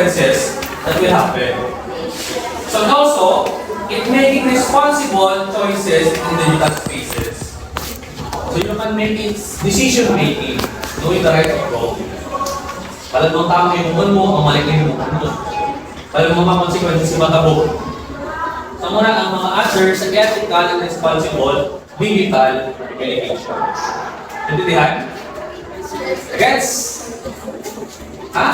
consequences that will happen. So also, it making responsible choices in digital spaces. So you can make it decision making, knowing the right or wrong. Alam mo tama yung mukha mo, ang mali yung mukha mo. Alam mo mga consequences sa matabo. So muna ang mga answers sa ethical and responsible digital communication. Intindihan? Gets? Ha?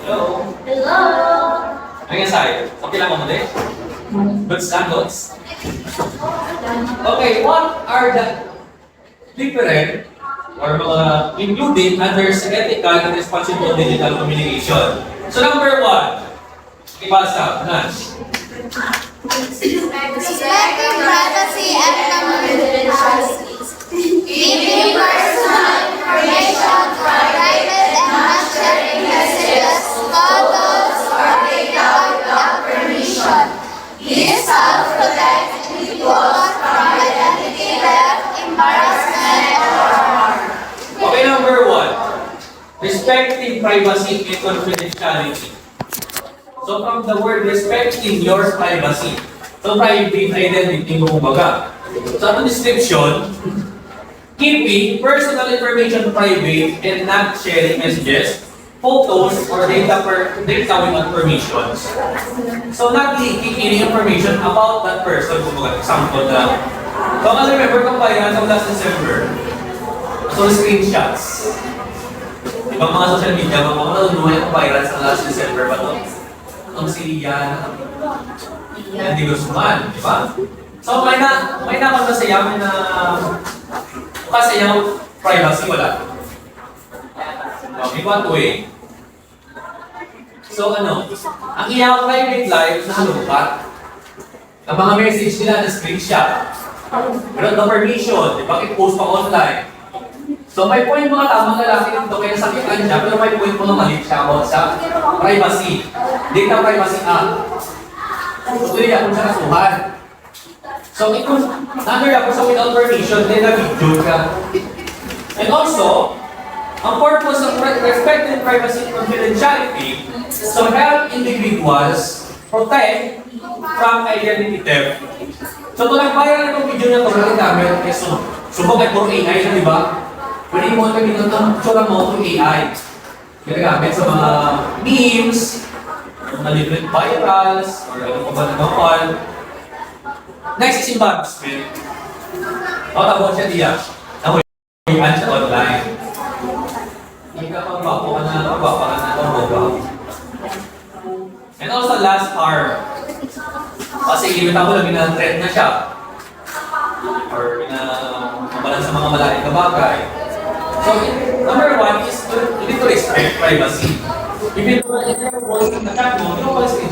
Hello? Hello! Ano yung sa'yo? Okay lang mo muli? Goods na, goods? Okay, what are the different or mga including under sa ethical and responsible digital communication? So number 1, ibasa, Nash. Respecting privacy and confidentiality. Keeping personal information private and not sharing messages, photos, or data without permission. This helps protect individuals from identity theft, embarrassment, or harm. Okay, number 1, respecting privacy and confidentiality. So from the word respecting your privacy. So private identity mo kumbaga. So ang description, keeping personal information private and not sharing messages, photos, or data without permissions. So not leaking any information about that person. Kumbaga, example na. So I remember kung bayan sa last December. So screenshots. Ibang mga social media, mga nanunuhay ang viral sa last December ba ito? Ang siliyan, hindi Guzman, di ba? So may nakapagmasaya, may na kasayang privacy, wala. In what way? So ano, ang iyang private life na halupat, ang mga message nila na screenshot, pero the permission, di ba? I-post pa online. So may point mga tamang lalaki dito kaya sakitan siya, pero may point mga mali siya about sa privacy. Data Privacy Act. So tuloy ako siya kasuhan. So kung under ako sa without permission, then na-video ka. And also, ang purpose of respecting privacy and confidentiality, so help individuals protect from identity theft. So tulang bayan itong video na ito, walang gamit, so subok at puro AI na, di ba? Pwede mo kami dito ng tsura mo kung AI. Ginagamit sa mga memes, mga different virals, or ano pa ba na naman. Next is embarrassment. O, tabo siya diya. Nahulihan siya online. Hindi ka pang bako ka na, bako ka na, bako. And also last harm. Kasi ilimita ko lang, threat na siya. Or pinamalan sa mga malaking na bagay. So, number 1 is you need to respect privacy. If you don't want to chat mo, you don't want to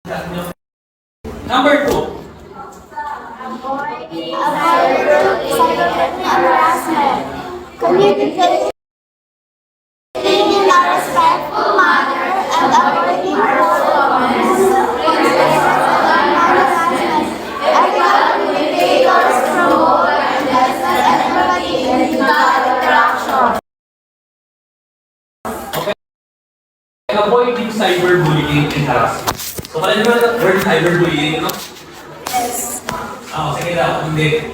chat mo. Number 2. Avoid harassment. Communicating in a respectful manner and avoiding hurtful comments. Ethical communicators promote kindness and empathy in human interaction. Avoiding cyberbullying and harassment. So, pala naman ang word cyberbullying, no? Yes. Sige daw, hindi.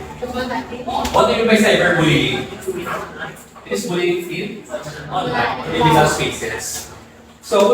What do you mean by cyberbullying? It is bullying in online, in digital spaces. So,